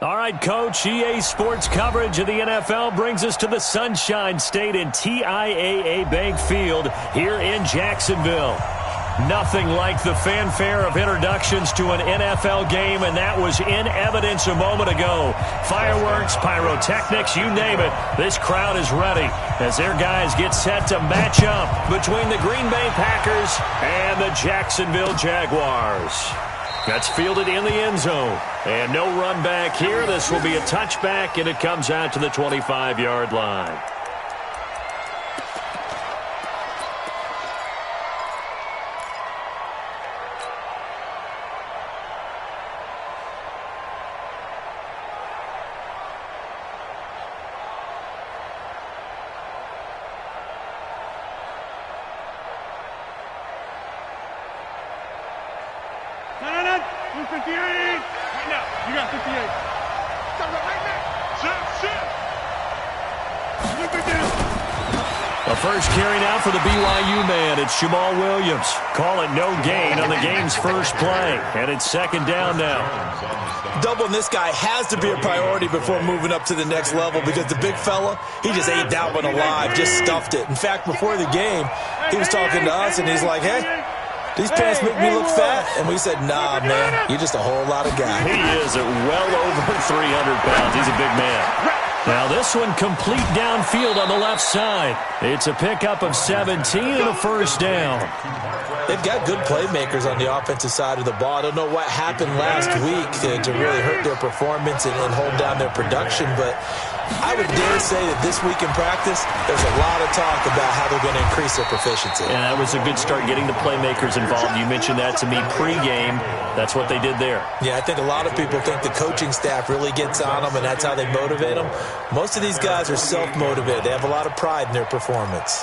All right, Coach, EA Sports coverage of the NFL brings us to the Sunshine State in TIAA Bank Field here in Jacksonville. Nothing like the fanfare of introductions to an NFL game, and that was in evidence a moment ago. Fireworks, pyrotechnics, you name it. This crowd is ready as their guys get set to match up between the Green Bay Packers and the Jacksonville Jaguars. That's fielded in the end zone. And no run back here. This will be a touchback, and it comes out to the 25-yard line. The first carry now for the BYU man. It's Jamal Williams. Call it no gain on the game's first play. And it's second down now. Doubling this guy has to be a priority before moving up to the next level because the big fella, he just ate that one alive, just stuffed it. In fact, before the game, he was talking to us, and he's like, hey, these pants make me look fat. And we said, nah, man, you're just a whole lot of guy. He is at well over 300 pounds. He's a big man. Now this one complete downfield on the left side. It's a pickup of 17 and a first down. They've got good playmakers on the offensive side of the ball. I don't know what happened last week to really hurt their performance and hold down their production, but I would dare say that this week in practice, there's a lot of talk about how they're going to increase their proficiency. And that was a good start getting the playmakers involved. You mentioned that to me pregame. That's what they did there. Yeah, I think a lot of people think the coaching staff really gets on them, and that's how they motivate them. Most of these guys are self-motivated. They have a lot of pride in their performance.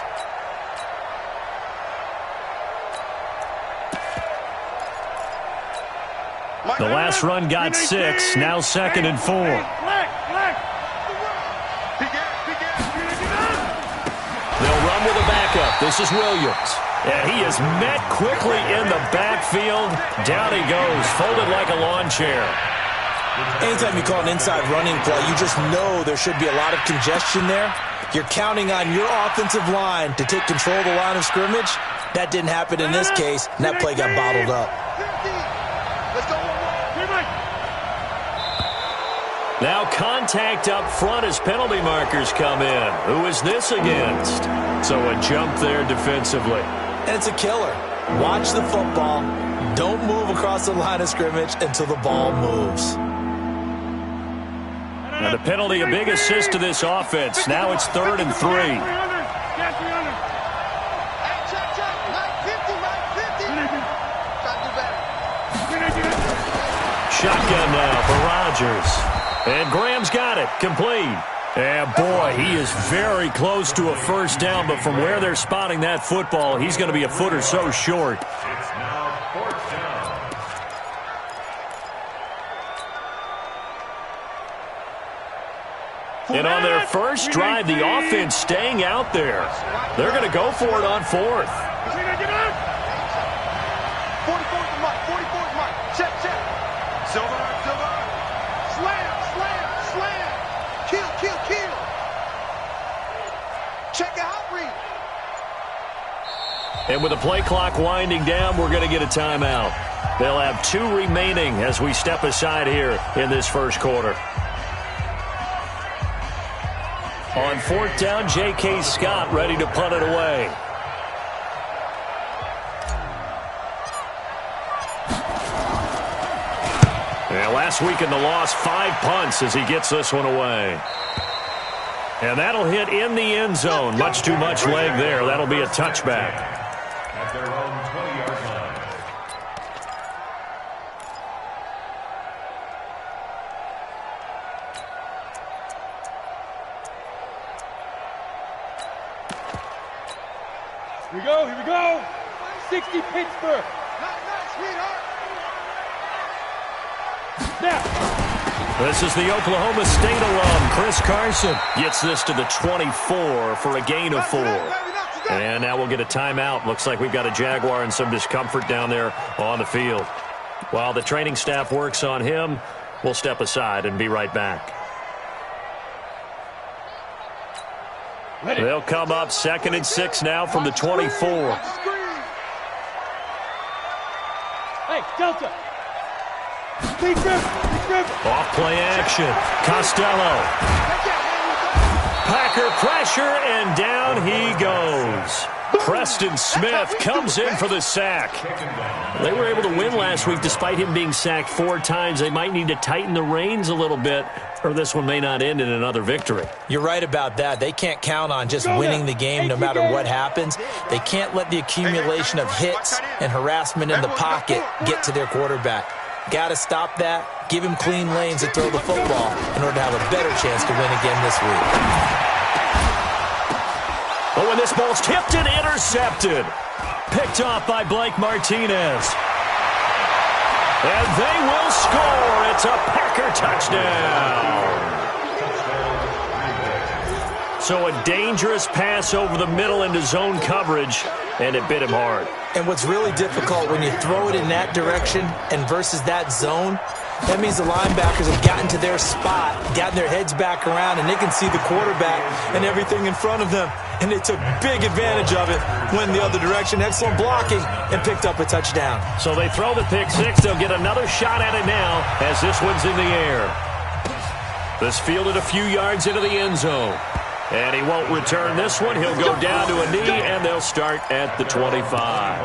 The last run got 6, now 2nd and 4. They'll run with a backup. This is Williams. And he is met quickly in the backfield. Down he goes, folded like a lawn chair. Anytime you call an inside running play, you just know there should be a lot of congestion there. You're counting on your offensive line to take control of the line of scrimmage. That didn't happen in this case, and that play got bottled up. Now contact up front as penalty markers come in. Who is this against? So a jump there defensively. And it's a killer. Watch the football. Don't move across the line of scrimmage until the ball moves. Now the penalty, a big assist to this offense. Now it's 3rd and 3. Shotgun now for Rodgers. And Graham's got it. Complete. And boy, he is very close to a first down, but from where they're spotting that football, he's going to be a foot or so short. It's now 4th down. And on their first drive, the offense staying out there. They're going to go for it on 4th. 44th mark, 44th mark. Check. Silver. Slam. Kill. Check out, read. And with the play clock winding down, we're going to get a timeout. They'll have 2 remaining as we step aside here in this first quarter. On 4th down, J.K. Scott ready to punt it away. And last week in the loss, 5 punts as he gets this one away. And that'll hit in the end zone. Much too much leg there. That'll be a touchback. At their own 20-yard line. Here we go. 60 Pittsburgh. Nice, sweetheart. This is the Oklahoma State alum, Chris Carson. Gets this to the 24 for a gain of 4. And now we'll get a timeout. Looks like we've got a Jaguar and some discomfort down there on the field. While the training staff works on him, We'll step aside and be right back. They'll come up 2nd and 6 now from the 24. Hey, Delta. Big grip. Off play action. Costello. Packer pressure, and down he goes. Preston Smith comes in for the sack. They were able to win last week despite him being sacked 4 times. They might need to tighten the reins a little bit, or this one may not end in another victory. You're right about that. They can't count on just winning the game no matter what happens. They can't let the accumulation of hits and harassment in the pocket get to their quarterback. Got to stop that, give him clean lanes to throw the football in order to have a better chance to win again this week. Oh, and this ball's tipped and intercepted. Picked off by Blake Martinez. And they will score. It's a Packer touchdown. So a dangerous pass over the middle into zone coverage, and it bit him hard. And what's really difficult when you throw it in that direction and versus that zone, that means the linebackers have gotten to their spot, gotten their heads back around, and they can see the quarterback and everything in front of them. And they took big advantage of it, went the other direction, excellent blocking, and picked up a touchdown. So they throw the pick six. They'll get another shot at it now as this one's in the air. This fielded a few yards into the end zone. And he won't return this one. He'll go down to a knee, and they'll start at the 25.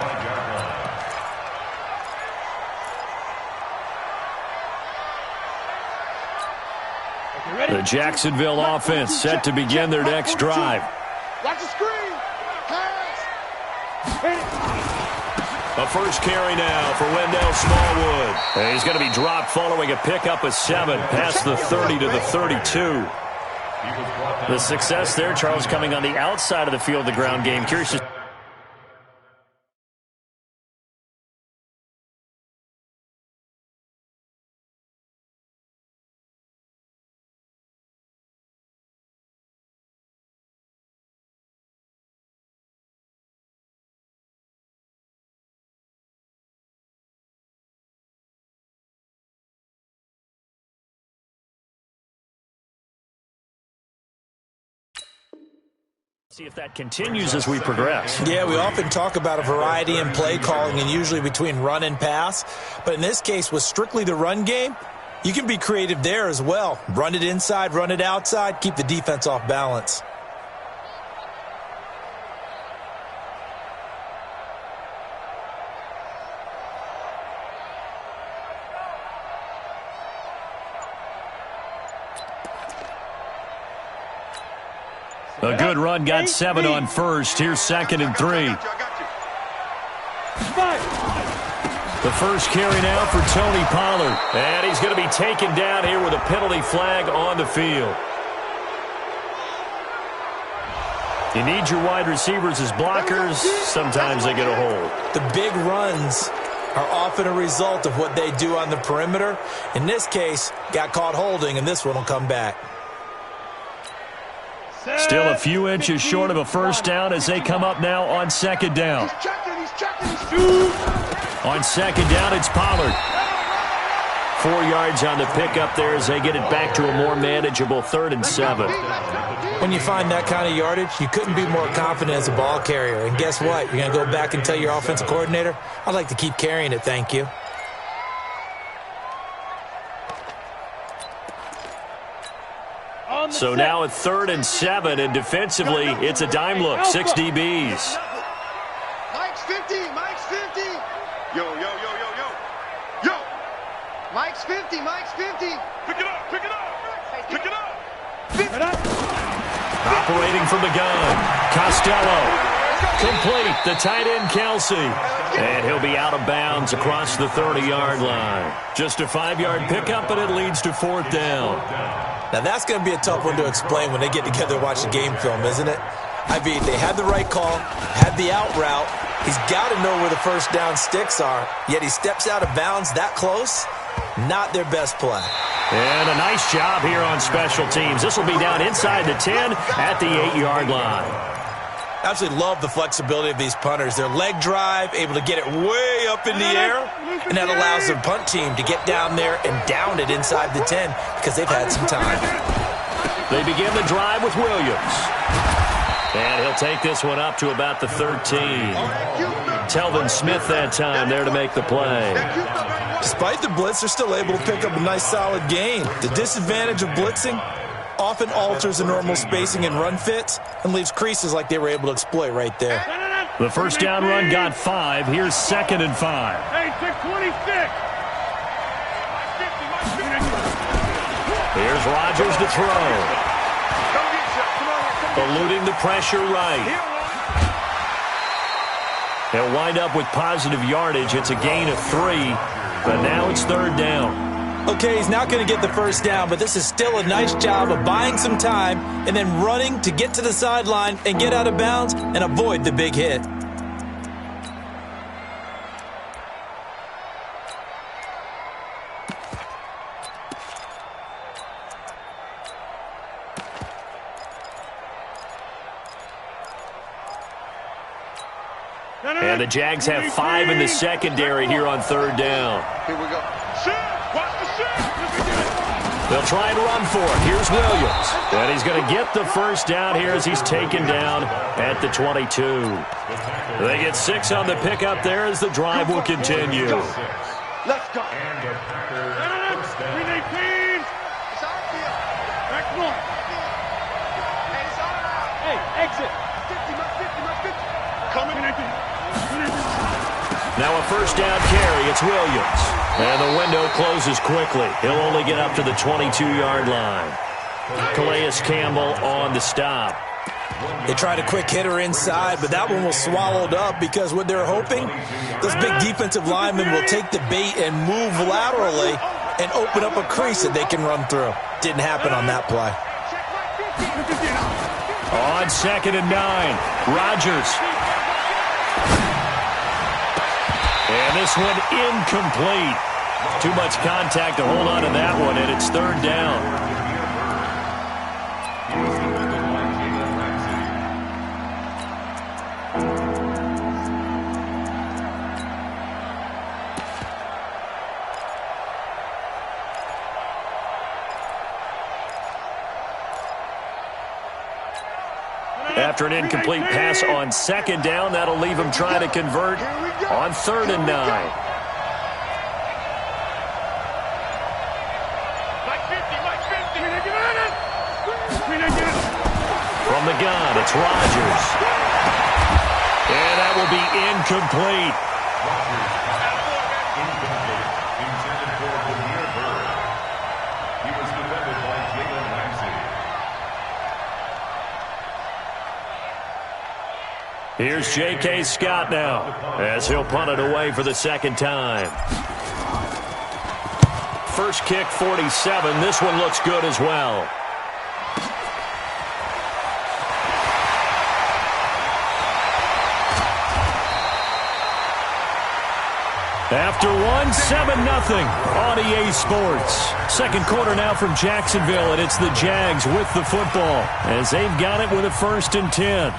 The Jacksonville offense set to begin their next drive. Watch the screen. Pass. A first carry now for Wendell Smallwood. And he's going to be dropped following a pickup of 7 past the 30 to the 32. The success there, Charles, coming on the outside of the field, the ground game. Curious to see if that continues as we progress. Yeah, we often talk about a variety in play calling and usually between run and pass. But in this case, with strictly the run game, you can be creative there as well. Run it inside, run it outside, keep the defense off balance. A good run, got 7 on first. Here's 2nd and 3. The first carry now for Tony Pollard. And he's going to be taken down here with a penalty flag on the field. You need your wide receivers as blockers. Sometimes they get a hold. The big runs are often a result of what they do on the perimeter. In this case, got caught holding, and this one will come back. Still a few inches short of a first down as they come up now on 2nd down. On 2nd down, it's Pollard. 4 yards on the pickup there as they get it back to a more manageable 3rd and 7. When you find that kind of yardage, you couldn't be more confident as a ball carrier. And guess what? You're going to go back and tell your offensive coordinator, I'd like to keep carrying it, thank you. So now at 3rd and 7, and defensively, it's a dime look. 6 DBs. Mike's 50. Mike's 50. Yo, yo, yo, yo, yo. Yo. Mike's 50. Mike's 50. Pick it up. Pick it up. Pick it up. Pick it up. Operating from the gun. Costello. Complete. The tight end, Kelsey. And he'll be out of bounds across the 30-yard line. Just a 5-yard pickup, and it leads to 4th down. Now, that's going to be a tough one to explain when they get together and watch the game film, isn't it? I mean, they had the right call, had the out route. He's got to know where the first down sticks are, yet he steps out of bounds that close. Not their best play. And a nice job here on special teams. This will be down inside the 10 at the 8-yard line. Absolutely love the flexibility of these punters. Their leg drive, able to get it way up in the air, and that allows the punt team to get down there and down it inside the 10 because they've had some time. They begin the drive with Williams. And he'll take this one up to about the 13. Telvin Smith that time there to make the play. Despite the blitz, they're still able to pick up a nice solid gain. The disadvantage of blitzing often alters the normal spacing and run fits and leaves creases like they were able to exploit right there. The first down run got 5. Here's 2nd and 5. Hey, 626. Here's Rodgers to throw. Eluding the pressure right. They'll wind up with positive yardage. It's a gain of 3, but now it's 3rd down. Okay, he's not going to get the first down, but this is still a nice job of buying some time and then running to get to the sideline and get out of bounds and avoid the big hit. And the Jags have 5 in the secondary here on 3rd down. Here we go. Watch the shit. They'll try and run for it. Here's Williams. And he's going to get the first down here as he's taken down at the 22. They get 6 on the pickup there as the drive will continue. Let's go. 319. It's our field. Back one. Hey, it's all right. Hey, exit. 50, my 50, my 50. Coming. Now a first down carry. It's Williams. And the window closes quickly. He'll only get up to the 22-yard line. Calais Campbell on the stop. They tried a quick hitter inside, but that one was swallowed up because what they're hoping, those big defensive linemen will take the bait and move laterally and open up a crease that they can run through. Didn't happen on that play. On 2nd and 9, Rodgers. And this one incomplete. Too much contact to hold on to that one, and it's 3rd down. After an incomplete pass on 2nd down, that'll leave him trying to convert on 3rd and 9. From the gun, it's Rodgers. And that will be incomplete. Here's J.K. Scott now as he'll punt it away for the 2nd time. First kick, 47. This one looks good as well. After 7-0 on EA Sports. Second quarter now from Jacksonville, and it's the Jags with the football as they've got it with a 1st and 10.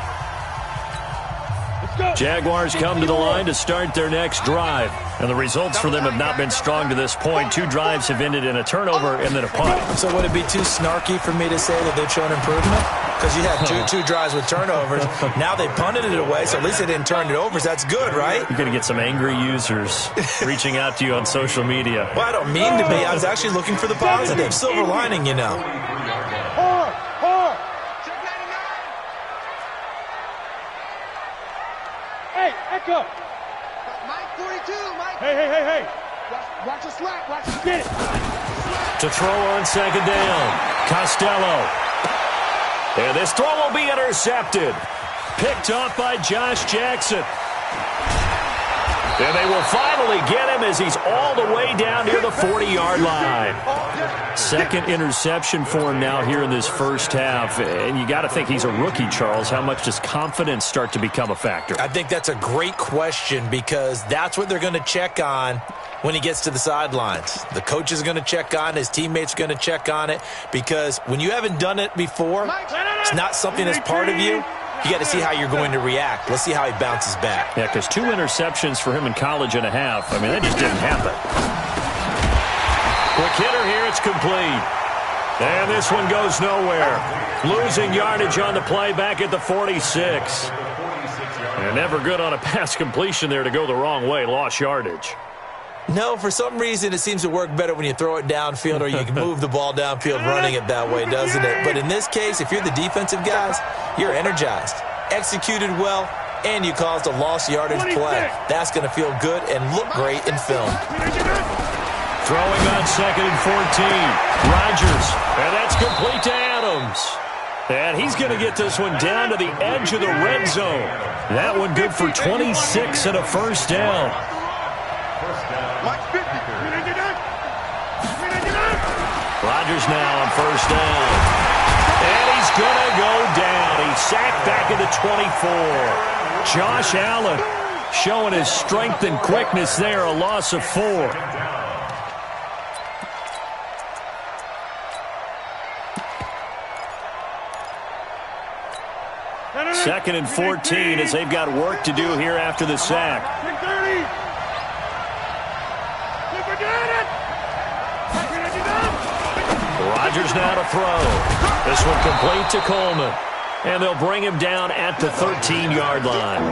Jaguars come to the line to start their next drive. And the results for them have not been strong to this point. 2 drives have ended in a turnover and then a punt. So would it be too snarky for me to say that they've shown improvement? Because you had two drives with turnovers. Now they punted it away, so at least they didn't turn it over. So that's good, right? You're going to get some angry users reaching out to you on social media. Well, I don't mean to be. I was actually looking for the positive. Silver lining, you know. Hey, Echo. Mike 42, Mike. Hey. Watch the slap. Watch the Get it. To throw on 2nd down, Costello. And this throw will be intercepted. Picked off by Josh Jackson. And they will finally get him as he's all the way down near the 40-yard line. 2nd interception for him now here in this first half. And you got to think he's a rookie, Charles. How much does confidence start to become a factor? I think that's a great question because that's what they're going to check on when he gets to the sidelines. The coach is going to check on it. His teammates are going to check on it because when you haven't done it before, it's not something that's part of you. you got to see how you're going to react. Let's see how he bounces back. Yeah, because 2 interceptions for him in college and a half. I mean, that just didn't happen. Quick hitter here. It's complete. And this one goes nowhere. Losing yardage on the play back at the 46. And never good on a pass completion there to go the wrong way. Lost yardage. No, for some reason it seems to work better when you throw it downfield or you can move the ball downfield running it that way, doesn't it? But in this case, if you're the defensive guys, you're energized, executed well, and you caused a lost yardage play. That's going to feel good and look great in film. Throwing on 2nd and 14. Rodgers, and that's complete to Adams. And he's going to get this one down to the edge of the red zone. That one good for 26 and a first down. Rodgers now on first down. And he's going to go down. He's sacked back at the 24. Josh Allen showing his strength and quickness there. A loss of 4. 2nd and 14 as they've got work to do here after the sack. Rodgers now to throw. This one complete to Coleman. And they'll bring him down at the 13-yard line.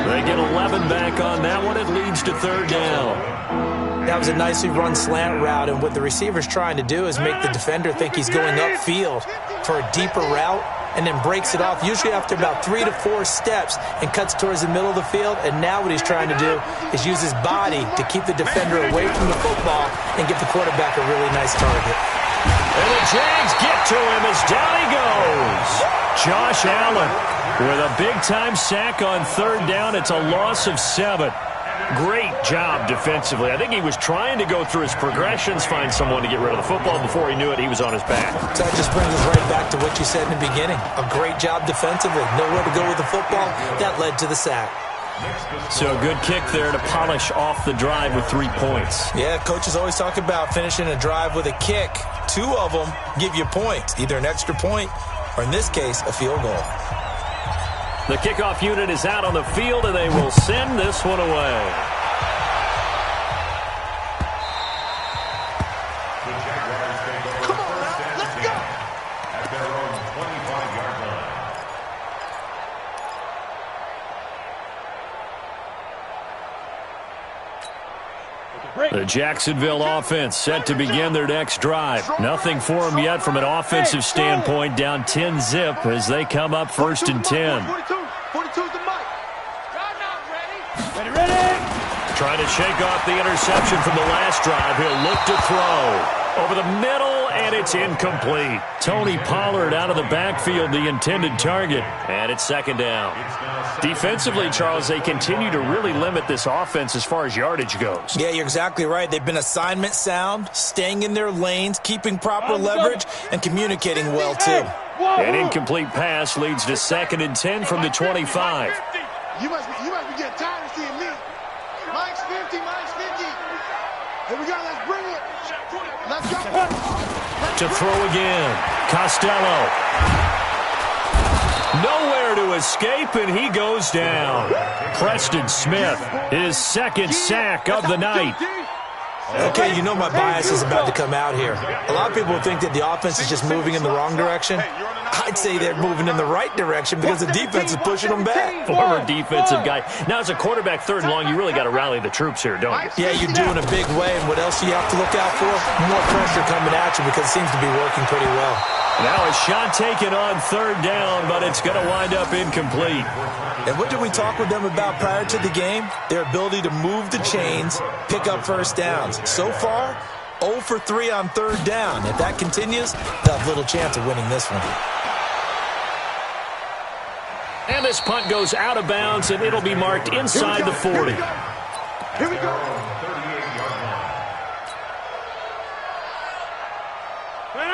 They get 11 back on that one. It leads to 3rd down. That was a nicely run slant route, and what the receiver's trying to do is make the defender think he's going upfield for a deeper route, and then breaks it off, usually after about 3 to 4 steps, and cuts towards the middle of the field. And now what he's trying to do is use his body to keep the defender away from the football and give the quarterback a really nice target. And the Jags get to him as down he goes. Josh Allen with a big-time sack on 3rd down. It's a loss of 7. Great job defensively. I think he was trying to go through his progressions, find someone to get rid of the football. Before he knew it, he was on his back. So that just brings us right back to what you said in the beginning. A great job defensively. Nowhere to go with the football. That led to the sack. So a good kick there to polish off the drive with 3 points. Yeah, coaches always talk about finishing a drive with a kick. 2 of them give you points, either an extra point or, in this case, a field goal. The kickoff unit is out on the field, and they will send this one away. Come on now, let's go. At their own 25-yard line. The Jacksonville offense set to begin their next drive. Nothing for them yet from an offensive standpoint. Down 10-zip as they come up 1st and 10. 42's the mic. Ready. Trying to shake off the interception from the last drive. He'll look to throw. Over the middle, and it's incomplete. Tony Pollard out of the backfield, the intended target. And it's 2nd down. Defensively, Charles, they continue to really limit this offense as far as yardage goes. Yeah, you're exactly right. They've been assignment sound, staying in their lanes, keeping proper leverage, and communicating well, too. An incomplete pass leads to 2nd and 10 from the 25. You must be getting tired of seeing me. Mike's 50, Mike's 50. Here we go, let's bring it. Let's go. To throw again. Costello. Nowhere to escape, and he goes down. Preston Smith, his 2nd sack of the night. Okay, you know my bias is about to come out here. A lot of people think that the offense is just moving in the wrong direction. I'd say they're moving in the right direction because the defense is pushing them back. Former defensive guy. Now, as a quarterback 3rd and long, you really got to rally the troops here, don't you? Yeah, you do in a big way. And what else do you have to look out for? More pressure coming at you because it seems to be working pretty well. Now a shot taken on 3rd down, but it's going to wind up incomplete. And what did we talk with them about prior to the game? Their ability to move the chains, pick up first downs. So far, 0 for 3 on 3rd down. If that continues, they'll have little chance of winning this one. And this punt goes out of bounds, and it'll be marked inside the 40. Here we go.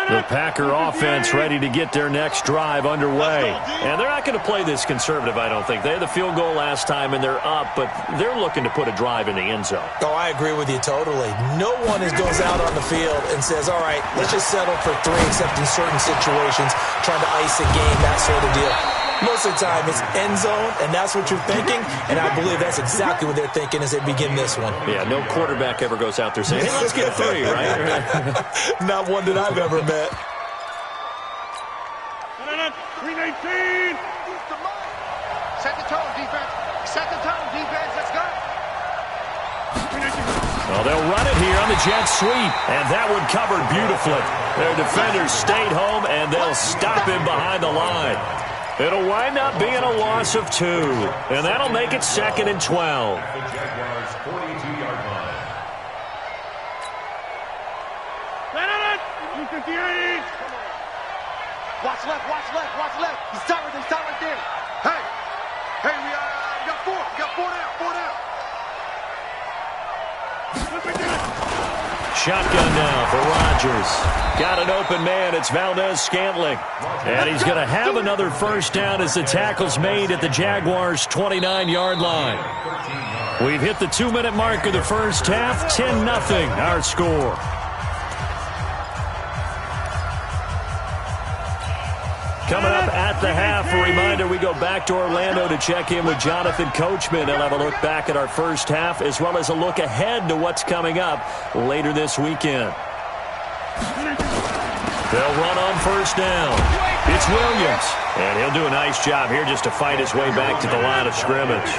The Packer offense ready to get their next drive underway. And they're not going to play this conservative, I don't think. They had the field goal last time, and they're up, but they're looking to put a drive in the end zone. Oh, I agree with you totally. No one goes out on the field and says, all right, let's just settle for 3, except in certain situations, trying to ice a game, that sort of deal. Most of the time, it's end zone, and that's what you're thinking, and I believe that's exactly what they're thinking as they begin this one. Yeah, no quarterback ever goes out there saying, hey, let's get 3, right? Not one that I've ever met. 319. Set the tone, defense. Set the tone, defense. Let's go. Well, they'll run it here on the jet sweep, and that one covered beautifully. Their defenders stayed home, and they'll stop him behind the line. It'll wind up being a loss of 2, and that'll make it 2nd and 12. The Jaguars' 42-yard line. 258. Watch left, watch left, watch left. He's stop right there. Hey, we got 4. We got 4 down. Shotgun now for Rodgers. Got an open man. It's Valdez-Scantling. And he's going to have another first down as the tackle's made at the Jaguars' 29-yard line. We've hit the 2-minute mark of the first half. 10-0 our score. Coming up at the half, a reminder, we go back to Orlando to check in with Jonathan Coachman. He'll have a look back at our first half as well as a look ahead to what's coming up later this weekend. They'll run on first down. It's Williams, and he'll do a nice job here just to fight his way back to the line of scrimmage.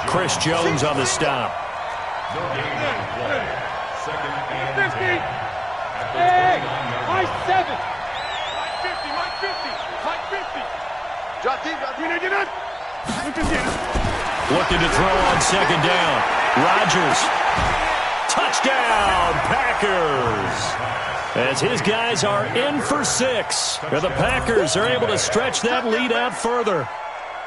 Chris Jones on the stop. Second and 50. Hey, high 7. Drop deep, Looking to throw on second down. Rodgers. Touchdown, Packers. As his guys are in for 6. And the Packers are able to stretch that lead out further.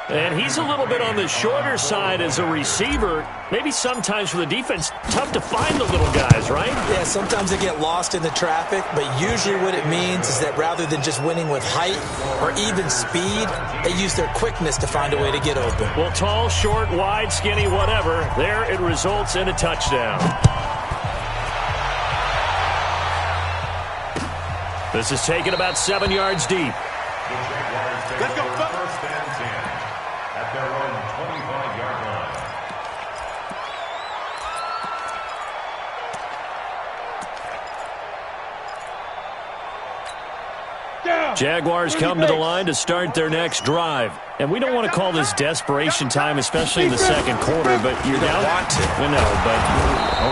And he's a little bit on the shorter side as a receiver. Maybe sometimes for the defense, tough to find the little guys, right? Yeah, sometimes they get lost in the traffic, but usually what it means is that rather than just winning with height or even speed, they use their quickness to find a way to get open. Well, tall, short, wide, skinny, whatever, there it results in a touchdown. This is taken about 7 yards deep. Let's go, first and 10 at their own 25-yard line. Jaguars come to the line to start their next drive. And we don't want to call this desperation time, especially in the second quarter, but you're down. Want to. No, but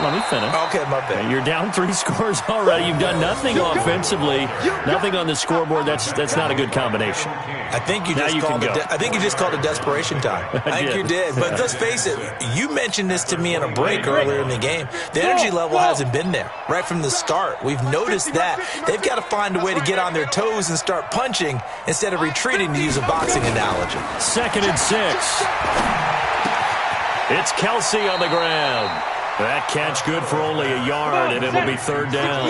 let me finish. Okay, my bad. You're down 3 scores already. You've done nothing offensively, nothing on the scoreboard. That's not a good combination. I think you just called it desperation time. I think you did. But let's face it, you mentioned this to me in a break earlier in the game. The energy level hasn't been there right from the start. We've noticed that. They've got to find a way to get on their toes and start punching instead of retreating, to use a boxing analogy. 2nd and 6. It's Kelsey on the ground. That catch good for only a yard, and it'll be 3rd down.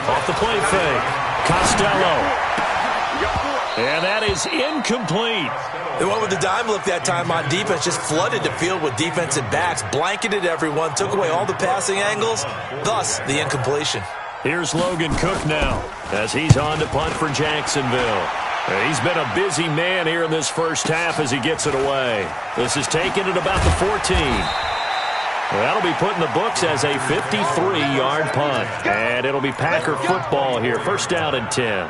Off the play fake. Costello. And that is incomplete. They went with the dime look that time on defense, just flooded the field with defensive backs, blanketed everyone, took away all the passing angles, thus the incompletion. Here's Logan Cook now as he's on to punt for Jacksonville. He's been a busy man here in this first half as he gets it away. This is taken at about the 14. That'll be put in the books as a 53-yard punt. And it'll be Packer football here. 1st down and 10.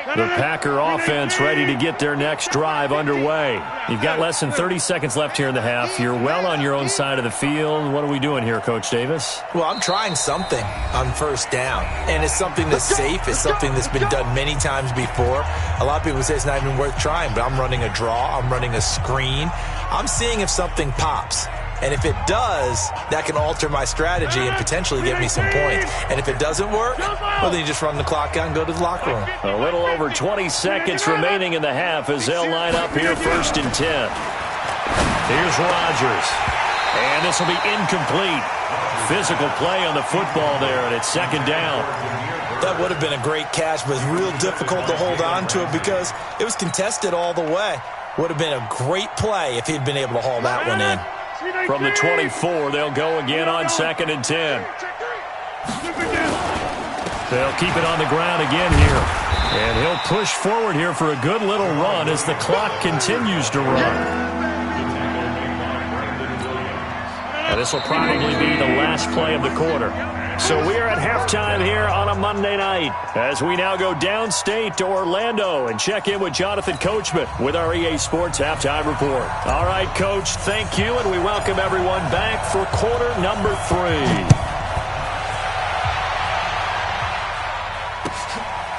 The Packer offense ready to get their next drive underway. You've got less than 30 seconds left here in the half. You're well on your own side of the field. What are we doing here, Coach Davis? Well, I'm trying something on 1st down, and it's something that's safe. It's something that's been done many times before. A lot of people say it's not even worth trying, but I'm running a draw. I'm running a screen. I'm seeing if something pops. And if it does, that can alter my strategy and potentially get me some points. And if it doesn't work, well, then you just run the clock out and go to the locker room. A little over 20 seconds remaining in the half as they'll line up here 1st and 10. Here's Rodgers. And this will be incomplete. Physical play on the football there, and it's 2nd down. That would have been a great catch, but it's real difficult to hold on to it because it was contested all the way. Would have been a great play if he'd been able to haul that one in. From the 24, they'll go again on 2nd and 10. They'll keep it on the ground again here. And he'll push forward here for a good little run as the clock continues to run. And this will probably be the last play of the quarter. So we are at halftime here on a Monday night as we now go downstate to Orlando and check in with Jonathan Coachman with our EA Sports Halftime Report. All right, Coach, thank you, and we welcome everyone back for quarter number 3.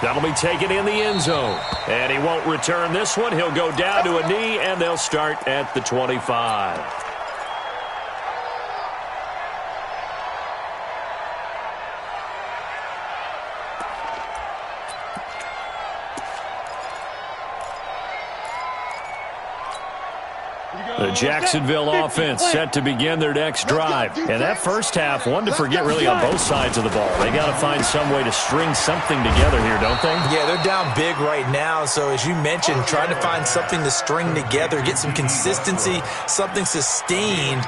That'll be taken in the end zone. And he won't return this one. He'll go down to a knee, and they'll start at the 25. The Jacksonville offense set to begin their next drive. And that first half, one to forget really on both sides of the ball. They got to find some way to string something together here, don't they? Yeah, they're down big right now. So as you mentioned, trying to find something to string together, get some consistency, something sustained,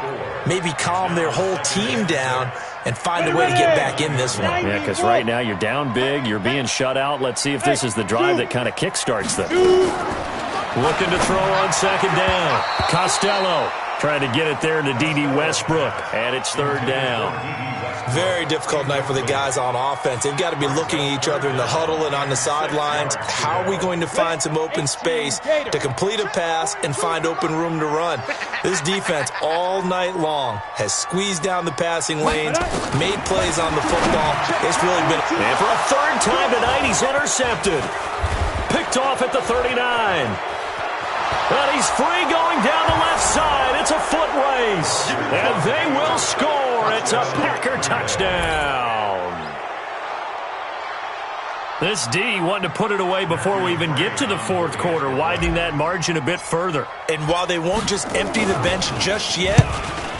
maybe calm their whole team down and find a way to get back in this one. Yeah, because right now you're down big, you're being shut out. Let's see if this is the drive that kind of kickstarts them. Looking to throw on 2nd down. Costello trying to get it there to D.D. Westbrook, and it's 3rd down. Very difficult night for the guys on offense. They've got to be looking at each other in the huddle and on the sidelines. How are we going to find some open space to complete a pass and find open room to run? This defense all night long has squeezed down the passing lanes, made plays on the football. It's really been... And for a 3rd time tonight, he's intercepted. Picked off at the 39. And he's free going down the left side. It's a foot race. And they will score. It's a Packer touchdown. This D wanted to put it away before we even get to the 4th quarter, widening that margin a bit further. And while they won't just empty the bench just yet,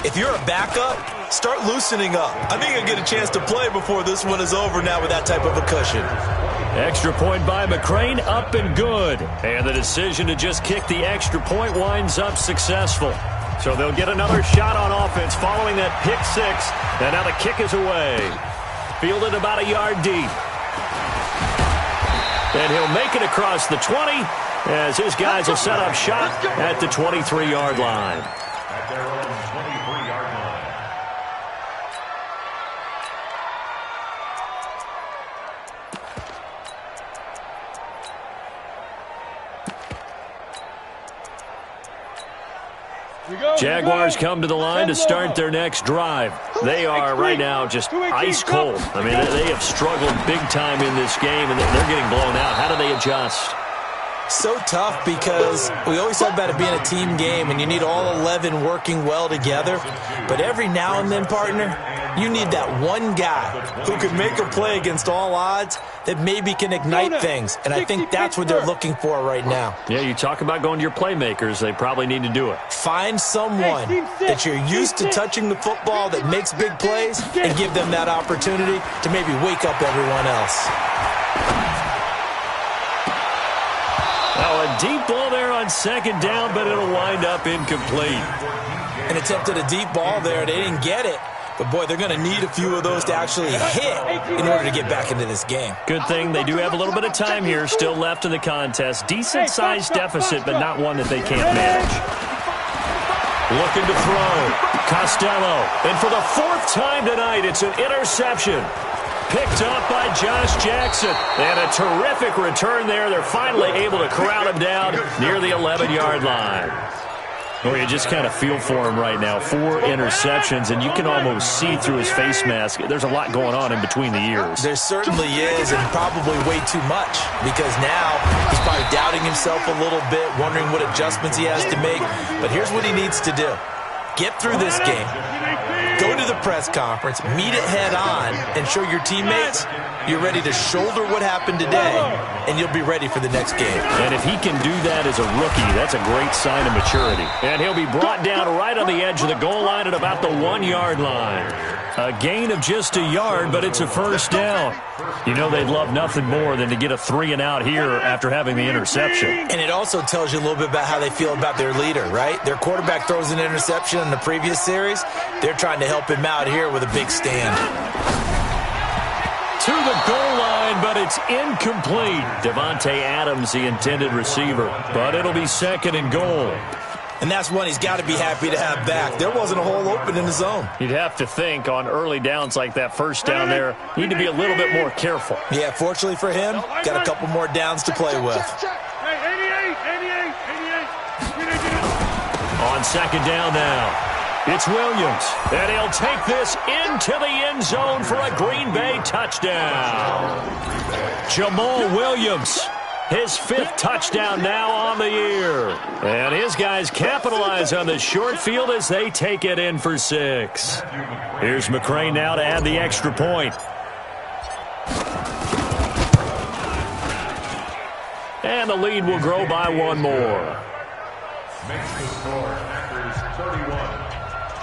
if you're a backup, start loosening up. I think you'll get a chance to play before this one is over now with that type of a cushion. Extra point by McCrane, up and good. And the decision to just kick the extra point winds up successful. So they'll get another shot on offense following that pick 6. And now the kick is away. Fielded about a yard deep. And he'll make it across the 20 as his guys will set up shop at the 23-yard line. At their own 23-yard line. Jaguars come to the line to start their next drive. They are right now just ice cold. I mean, they have struggled big time in this game, and they're getting blown out. How do they adjust? So tough because we always talk about it being a team game, and you need all 11 working well together. But every now and then, partner, you need that one guy who can make a play against all odds that maybe can ignite things. And I think that's what they're looking for right now. Yeah, you talk about going to your playmakers. They probably need to do it. Find someone that you're used to touching the football that makes big plays and give them that opportunity to maybe wake up everyone else. Now a deep ball there on 2nd down, but it'll wind up incomplete. An attempt at a deep ball there. They didn't get it. But, boy, they're going to need a few of those to actually hit in order to get back into this game. Good thing they do have a little bit of time here still left in the contest. Decent-sized deficit, but not one that they can't manage. Looking to throw. Costello. And for the 4th time tonight, it's an interception. Picked up by Josh Jackson. And a terrific return there. They're finally able to corral him down near the 11-yard line. Well, you just kind of feel for him right now. 4 interceptions, and you can almost see through his face mask. There's a lot going on in between the ears. There certainly is, and probably way too much, because now he's probably doubting himself a little bit, wondering what adjustments he has to make. But here's what he needs to do. Get through this game. Go to the press conference, meet it head on, and show your teammates you're ready to shoulder what happened today, and you'll be ready for the next game. And if he can do that as a rookie, that's a great sign of maturity. And he'll be brought down right on the edge of the goal line at about the 1-yard line. A gain of just a yard, but it's a first down. You know they'd love nothing more than to get a 3-and-out here after having the interception. And it also tells you a little bit about how they feel about their leader, right? Their quarterback throws an interception in the previous series. They're trying to help him out here with a big stand. To the goal line, but it's incomplete. Devontae Adams, the intended receiver, but it'll be 2nd and goal. And that's one he's got to be happy to have back. There wasn't a hole open in the zone. You'd have to think on early downs like that first down there, you need to be a little bit more careful. Yeah, fortunately for him, got a couple more downs to play with. Hey, 88. On 2nd down now, it's Williams, and he'll take this into the end zone for a Green Bay touchdown. Jamal Williams, his 5th touchdown now on the year. And his guys capitalize on the short field as they take it in for 6. Here's McCray now to add the extra point. And the lead will grow by 1 more. Makes the score Packers 31,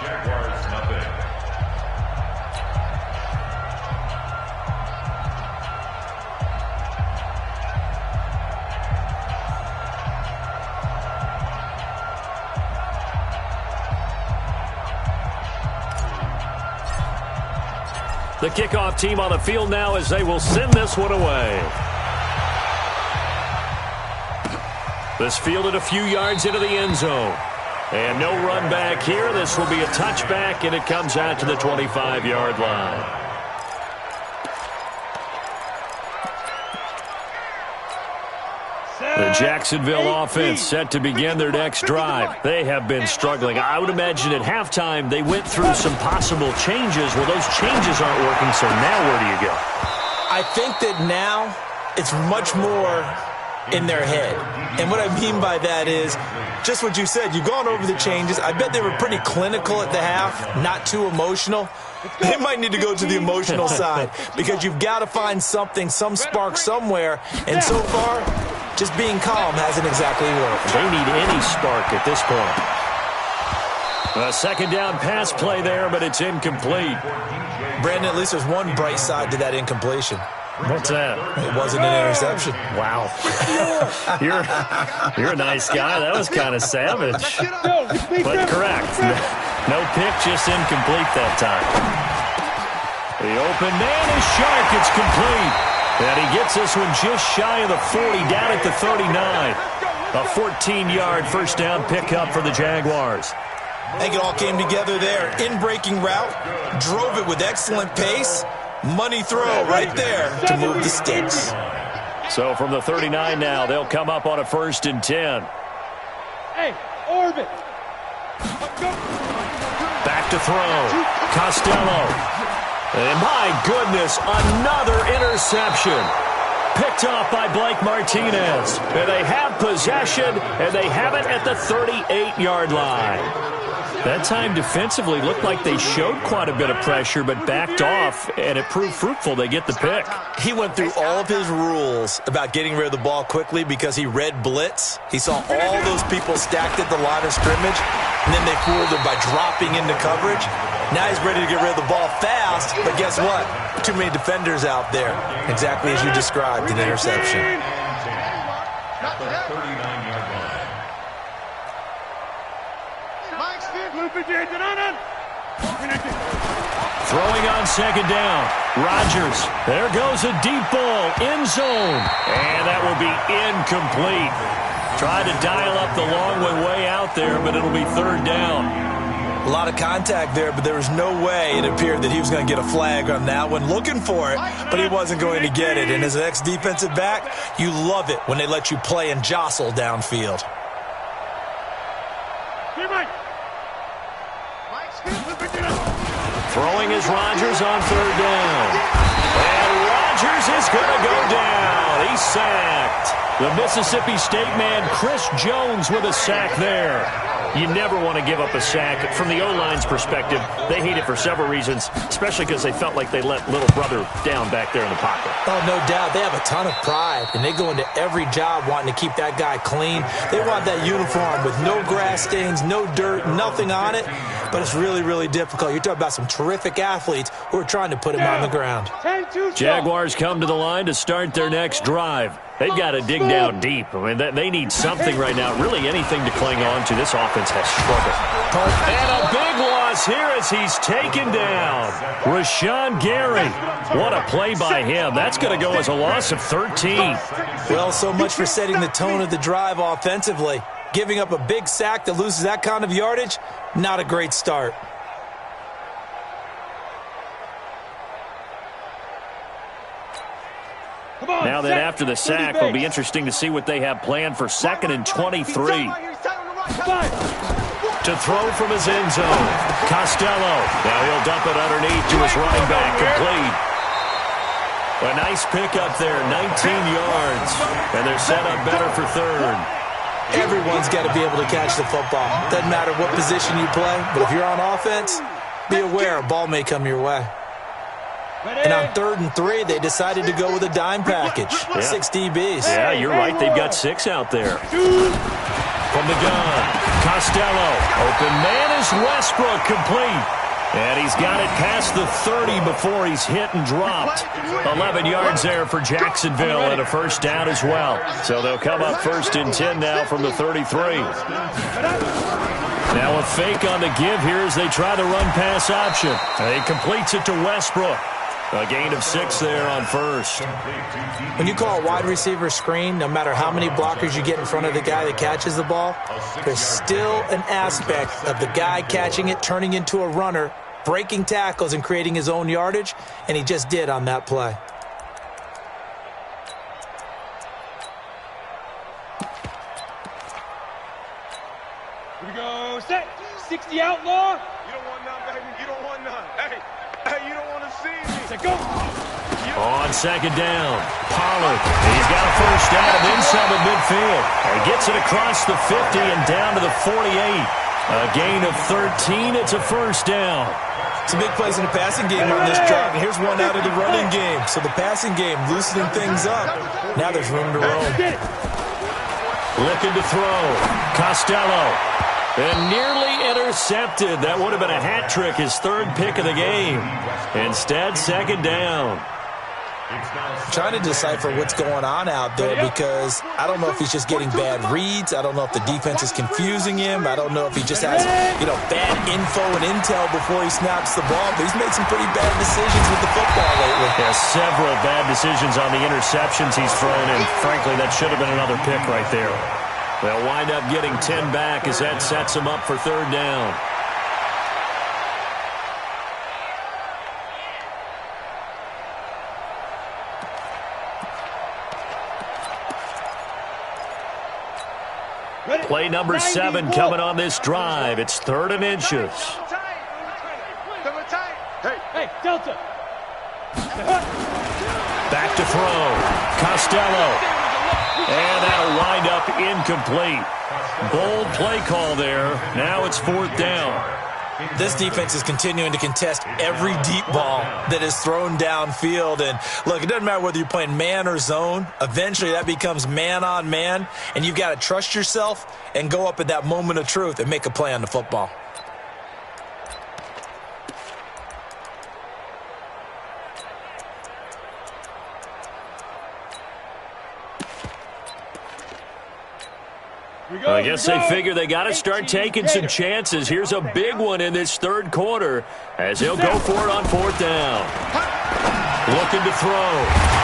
Jaguars nothing. The kickoff team on the field now as they will send this one away. This fielded a few yards into the end zone. And no run back here. This will be a touchback, and it comes out to the 25-yard line. The Jacksonville offense set to begin their next drive. They have been struggling. I would imagine at halftime they went through some possible changes. Well, those changes aren't working, so now where do you go? I think that now it's much more in their head. And what I mean by that is just what you said. You've gone over the changes. I bet they were pretty clinical at the half, not too emotional. They might need to go to the emotional side because you've got to find something, some spark somewhere. And so far, just being calm hasn't exactly worked. They need any spark at this point. A 2nd down pass play there, but it's incomplete. Brandon, at least there's one bright side to that incompletion. What's that? It wasn't an interception. Wow. You're a nice guy. That was kind of savage. But correct. No pick, just incomplete that time. The open man is sharp. It's complete. And he gets this one just shy of the 40, down at the 39. A 14-yard first down pickup for the Jaguars. I think it all came together there. In-breaking route, drove it with excellent pace. Money throw right there to move the sticks. So from the 39 now, they'll come up on a 1st and 10. Hey, orbit. Back to throw. Costello. And my goodness, another interception. Picked off by Blake Martinez. And they have possession, and they have it at the 38-yard line. That time defensively looked like they showed quite a bit of pressure but backed off, and it proved fruitful. They get the pick. He went through all of his rules about getting rid of the ball quickly because he read blitz. He saw all those people stacked at the line of scrimmage, and then they fooled him by dropping into coverage. Now he's ready to get rid of the ball fast, but guess what? Too many defenders out there. Exactly as you described, an interception. Throwing on 2nd down. Rodgers. There goes a deep ball. End zone. And that will be incomplete. Tried to dial up the long way out there, but it'll be 3rd down. A lot of contact there, but there was no way it appeared that he was going to get a flag on that one. Looking for it, but he wasn't going to get it. And as an ex-defensive back, you love it when they let you play and jostle downfield. Throwing is Rodgers on 3rd down. And Rodgers is going to go down. He's sacked. The Mississippi State man, Chris Jones, with a sack there. You never want to give up a sack. From the O-line's perspective, they hate it for several reasons, especially because they felt like they let little brother down back there in the pocket. Oh, no doubt. They have a ton of pride, and they go into every job wanting to keep that guy clean. They want that uniform with no grass stains, no dirt, nothing on it. but it's really, really difficult. You're talking about some terrific athletes who are trying to put him on the ground. Jaguars come to the line to start their next drive. They've got to dig down deep. I mean, they need something right now, really anything to cling on to. This offense has struggled. And a big loss here as he's taken down. Rashawn Gary. What a play by him. That's going to go as a loss of 13. Well, so much for setting the tone of the drive offensively. Giving up a big sack that loses that kind of yardage, not a great start. Now then, after the sack, it'll be interesting to see what they have planned for 2nd and 23. To throw from his end zone. Costello. Now he'll dump it underneath to his running back. Complete. A nice pickup there, 19 yards. And they're set up better for 3rd. Everyone's got to be able to catch the football. Doesn't matter what position you play, but if you're on offense, be aware a ball may come your way. And on 3rd and 3, they decided to go with a dime package. Yeah. 6 DBs. Yeah, you're right. They've got 6 out there. From the gun, Costello. Open man is Westbrook, complete. And he's got it past the 30 before he's hit and dropped. 11 yards there for Jacksonville and a 1st down as well. So they'll come up 1st and 10 now from the 33. Now a fake on the give here as they try the run-pass option. He completes it to Westbrook. A gain of 6 there on 1st. When you call a wide receiver screen, no matter how many blockers you get in front of the guy that catches the ball, there's still an aspect of the guy catching it, turning into a runner, breaking tackles and creating his own yardage, and he just did on that play. Here we go. Set. 60 outlaw. You don't want none, baby. You don't want none. Hey, you don't want to see me. Set, go. On 2nd down, Pollard. He's got a 1st down inside the midfield. He gets it across the 50 and down to the 48. A gain of 13. It's a 1st down. Some big plays in the passing game on this drive, and here's one out of the running game. So the passing game loosening things up. Now there's room to roam. Looking to throw. Costello. And nearly intercepted. That would have been a hat trick, his 3rd pick of the game. Instead, 2nd down. Trying to decipher what's going on out there because I don't know if he's just getting bad reads. I don't know if the defense is confusing him. I don't know if he just has, bad info and intel before he snaps the ball. But he's made some pretty bad decisions with the football lately. Yeah, several bad decisions on the interceptions he's thrown, and frankly, that should have been another pick right there. They'll wind up getting 10 back as that sets him up for 3rd down. Play number 7 coming on this drive. It's 3rd and inches. Hey, Delta. Back to throw. Costello. And that'll wind up incomplete. Bold play call there. Now it's 4th down. This defense is continuing to contest every deep ball that is thrown downfield. And, look, it doesn't matter whether you're playing man or zone. Eventually that becomes man on man, and you've got to trust yourself and go up at that moment of truth and make a play on the football. I guess they figure they got to start taking some chances. Here's a big one in this 3rd quarter as he'll go for it on 4th down. Looking to throw.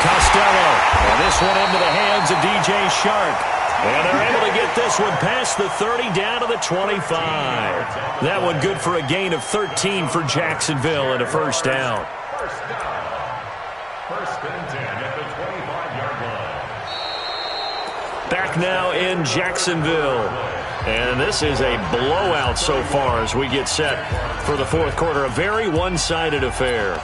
Costello. And this one into the hands of DJ Shark. And they're able to get this one past the 30 down to the 25. That one good for a gain of 13 for Jacksonville and a 1st down. 1st and 10 at the 25-yard line. Back now in Jacksonville. And this is a blowout so far as we get set for the 4th quarter. A very one-sided affair.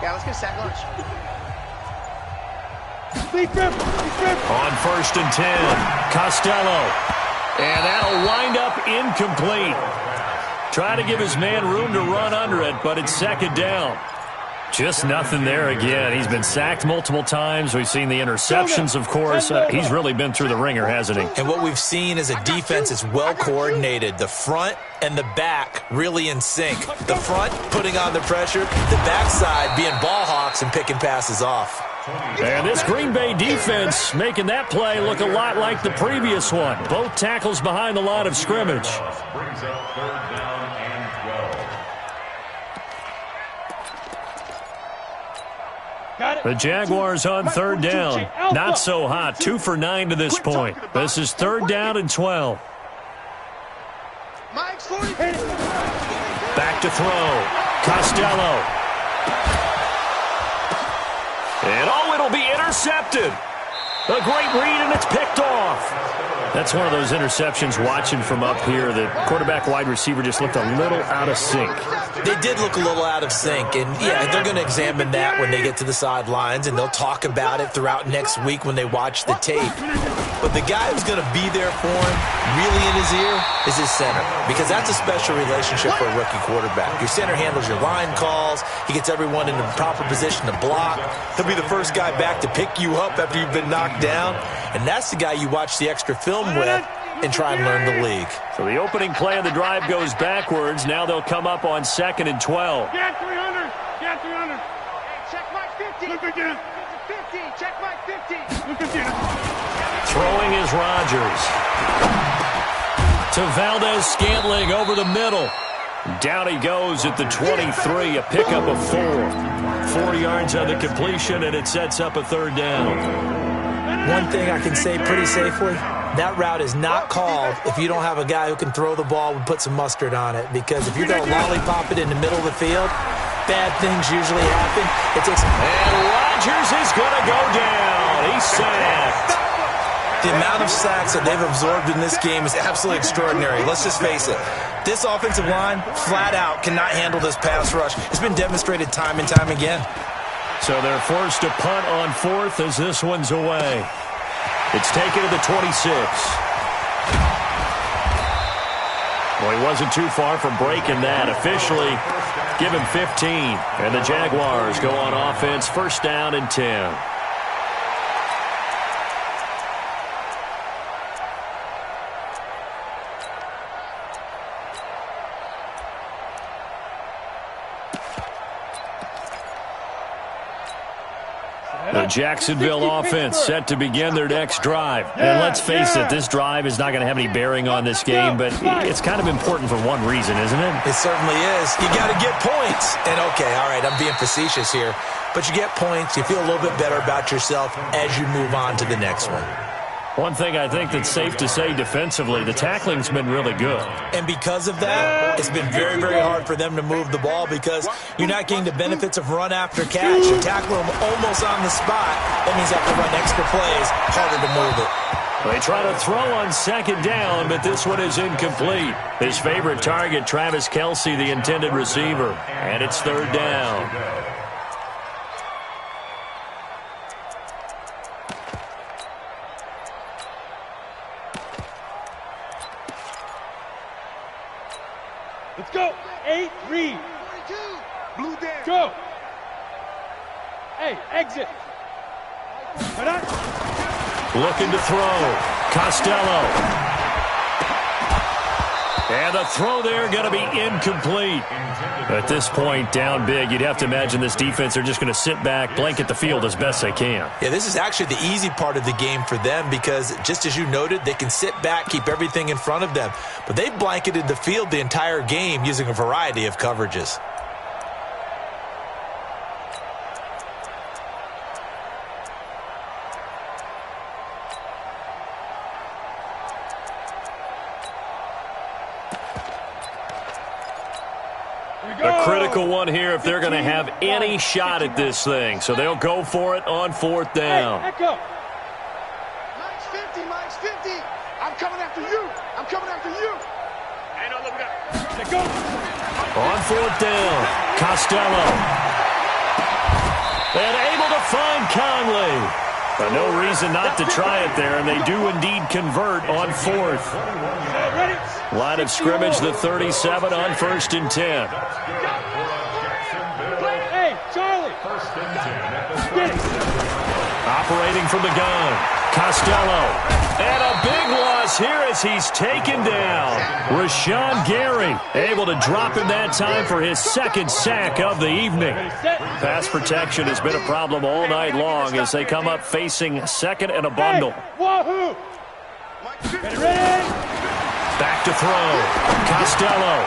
Yeah, let's get sack lunch. On 1st and 10, Costello. And that'll wind up incomplete. Try to give his man room to run under it, but it's 2nd down. Just nothing there again. He's been sacked multiple times. We've seen the interceptions, of course. He's really been through the ringer, hasn't he? And what we've seen is a defense that's well coordinated. The front and the back really in sync. The front putting on the pressure, the backside being ball hawks and picking passes off. And this Green Bay defense making that play look a lot like the previous one. Both tackles behind the line of scrimmage. Brings up 3rd down and 12. The Jaguars on 3rd down. Not so hot. 2 for 9 to this point. This is 3rd down and 12. Back to throw. Costello. And it'll be intercepted. A great read, and it's picked off. That's one of those interceptions watching from up here. The quarterback wide receiver just looked a little out of sync. They did look a little out of sync, and yeah, they're going to examine that when they get to the sidelines, and they'll talk about it throughout next week when they watch the tape. But the guy who's going to be there for him, really in his ear, is his center, because that's a special relationship for a rookie quarterback. Your center handles your line calls. He gets everyone in the proper position to block. He'll be the first guy back to pick you up after you've been knocked down, and that's the guy you watch the extra film with and try and learn the league. So the opening play of the drive goes backwards. Now they'll come up on 2nd and 12. Get 300. Get 300. Hey, check my 50. Look again. 50. Check my 50. Look again. Throwing is Rodgers. To Valdez-Scantling over the middle. Down he goes at the 23, a pickup of 4. 4 yards on the completion, and it sets up a 3rd down. One thing I can say pretty safely, that route is not called if you don't have a guy who can throw the ball and put some mustard on it. Because if you're going to lollipop it in the middle of the field, bad things usually happen. And Rodgers is going to go down. He's sacked. The amount of sacks that they've absorbed in this game is absolutely extraordinary. Let's just face it. This offensive line, flat out, cannot handle this pass rush. It's been demonstrated time and time again. So they're forced to punt on 4th as this one's away. It's taken to the 26. Well, he wasn't too far from breaking that. Officially, give him 15. And the Jaguars go on offense, 1st down and 10. The Jacksonville offense set to begin their next drive. And let's face it, this drive is not going to have any bearing on this game, but it's kind of important for one reason, isn't it? It certainly is. You got to get points. And okay, all right, I'm being facetious here, but you get points, you feel a little bit better about yourself as you move on to the next one. One thing I think that's safe to say defensively, the tackling's been really good. And because of that, it's been very, very hard for them to move the ball because you're not getting the benefits of run after catch. You tackle them almost on the spot. That means you have to run extra plays, harder to move it. They try to throw on 2nd down, but this one is incomplete. His favorite target, Travis Kelce, the intended receiver. And it's 3rd down. Let's go. 8, read. 42. Blue down. Go. Hey, exit. Cut out. Looking to throw. Costello. And the throw there going to be incomplete. At this point, down big, you'd have to imagine this defense are just going to sit back, blanket the field as best they can. Yeah, this is actually the easy part of the game for them because, just as you noted, they can sit back, keep everything in front of them. But they've blanketed the field the entire game using a variety of coverages. A critical one here if they're going to have any shot at this thing. So they'll go for it on 4th down. Hey, echo. Mike's 50, Mike's 50. I'm coming after you. I'm coming after you. Hey, no, look at Let go. On 4th down, Costello. And able to find Conley. No reason not to try it there, and they do indeed convert on 4th. Line of scrimmage, the 37 on 1st and 10. Hey, Charlie. Operating from the gun, Costello. And a big loss here as he's taken down. Rashawn Gary able to drop him that time for his 2nd sack of the evening. Pass protection has been a problem all night long as they come up facing 2nd and a bundle. Wahoo! Back to throw. Costello.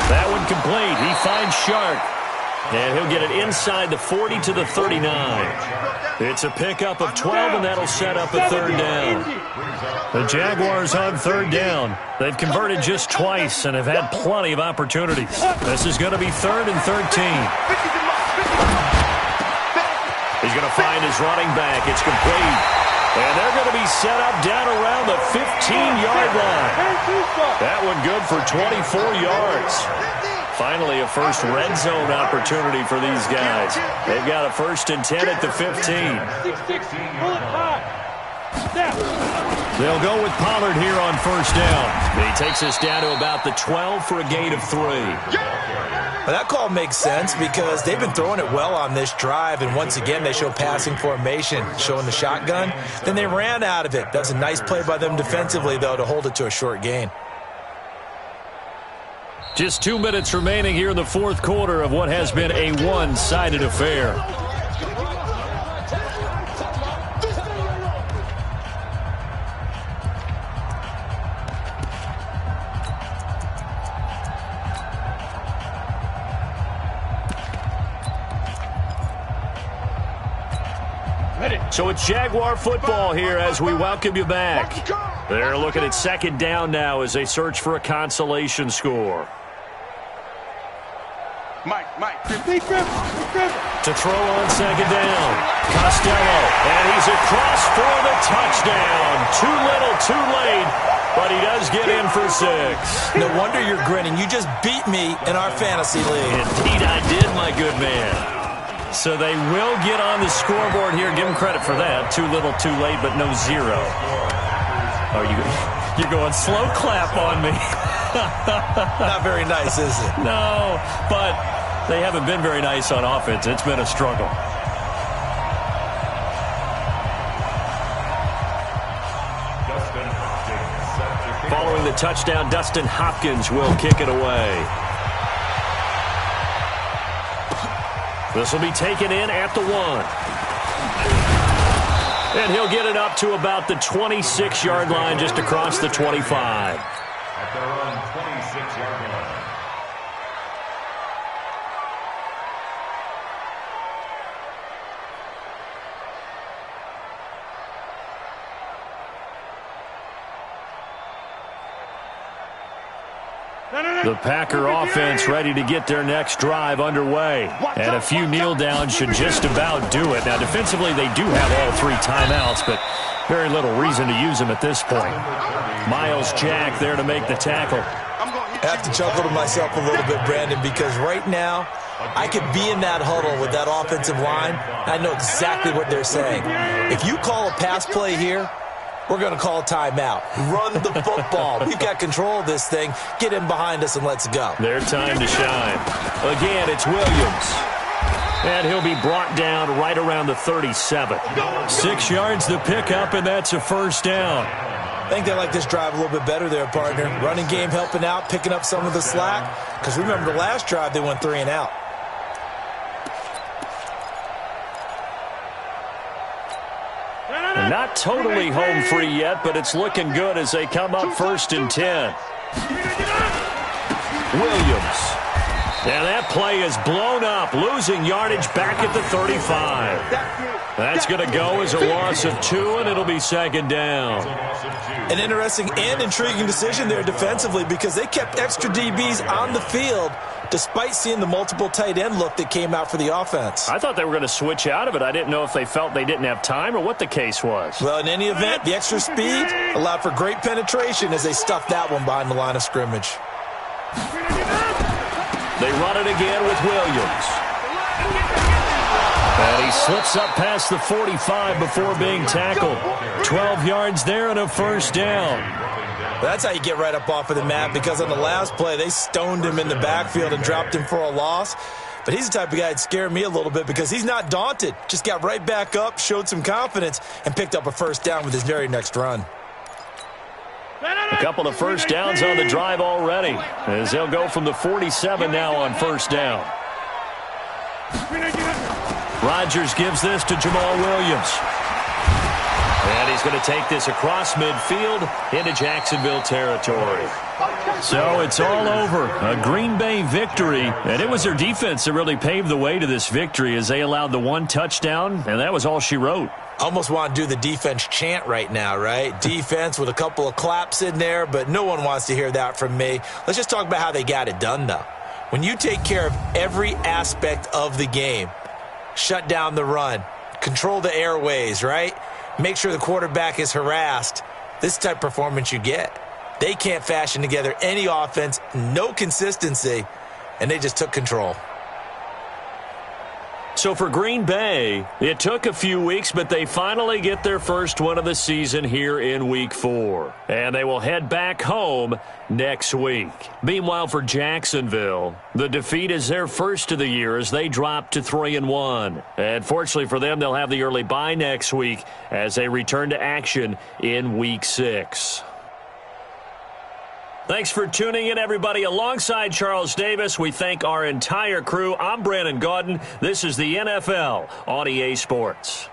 That one complete. He finds Shark. And he'll get it inside the 40 to the 39. It's a pickup of 12, and that'll set up a 3rd down. The Jaguars on 3rd down. They've converted just twice and have had plenty of opportunities. This is going to be 3rd and 13. He's going to find his running back. It's complete. And they're going to be set up down around the 15-yard line. That one good for 24 yards. Finally, a first red zone opportunity for these guys. They've got a 1st and 10 at the 15. They'll go with Pollard here on 1st down. He takes us down to about the 12 for a gain of 3. Well, that call makes sense because they've been throwing it well on this drive, and once again they show passing formation, showing the shotgun. Then they ran out of it. That's a nice play by them defensively, though, to hold it to a short gain. Just 2 minutes remaining here in the 4th quarter of what has been a one-sided affair. So it's Jaguar football here as we welcome you back. They're looking at 2nd down now as they search for a consolation score. Mike. To throw on 2nd down. Costello. And he's across for the touchdown. Too little, too late. But he does get in for 6. No wonder you're grinning. You just beat me in our fantasy league. Indeed I did, my good man. So they will get on the scoreboard here. Give them credit for that. Too little, too late, but no 0. Oh, you're going slow clap on me. Not very nice, is it? No, but they haven't been very nice on offense. It's been a struggle. Following the touchdown, Dustin Hopkins will kick it away. This will be taken in at the 1. And he'll get it up to about the 26-yard line, just across the 25. At their own 26-yard line. The Packer offense ready to get their next drive underway. And a few kneel downs should just about do it. Now, defensively, they do have all 3 timeouts, but very little reason to use them at this point. Miles Jack there to make the tackle. I have to chuckle to myself a little bit, Brandon, because right now I could be in that huddle with that offensive line. I know exactly what they're saying. If you call a pass play here, we're going to call a timeout. Run the football. We've got control of this thing. Get in behind us and let's go. Their time to shine. Again, it's Williams. And he'll be brought down right around the 37. 6 yards the pickup, and that's a 1st down. I think they like this drive a little bit better there, partner. Running game helping out, picking up some of the slack. Because remember the last drive, they went 3 and out. Not totally home free yet, but it's looking good as they come up 1st and 10. Williams. And that play is blown up, losing yardage back at the 35. That's going to go as a loss of 2, and it'll be 2nd down. An interesting and intriguing decision there defensively because they kept extra DBs on the field despite seeing the multiple tight end look that came out for the offense. I thought they were going to switch out of it. I didn't know if they felt they didn't have time or what the case was. Well, in any event, the extra speed allowed for great penetration as they stuffed that one behind the line of scrimmage. They run it again with Williams. And he slips up past the 45 before being tackled. 12 yards there and a first down. That's how you get right up off of the mat, because on the last play, they stoned him in the backfield and dropped him for a loss. But he's the type of guy that scared me a little bit because he's not daunted. Just got right back up, showed some confidence, and picked up a first down with his very next run. A couple of first downs on the drive already, as they'll go from the 47 now on first down. Rodgers gives this to Jamal Williams. And he's going to take this across midfield into Jacksonville territory. So it's all over. A Green Bay victory. And it was their defense that really paved the way to this victory as they allowed the one touchdown, and that was all she wrote. Almost want to do the defense chant right now, right? Defense with a couple of claps in there, but no one wants to hear that from me. Let's just talk about how they got it done, though. When you take care of every aspect of the game, shut down the run, control the airways, right? Make sure the quarterback is harassed. This type of performance you get. They can't fashion together any offense, no consistency, and they just took control. So for Green Bay, it took a few weeks, but they finally get their first win of the season here in Week 4. And they will head back home next week. Meanwhile, for Jacksonville, the defeat is their first of the year as they drop to 3-1. And fortunately for them, they'll have the early bye next week as they return to action in Week 6. Thanks for tuning in, everybody. Alongside Charles Davis, we thank our entire crew. I'm Brandon Gaudin. This is the NFL on EA Sports.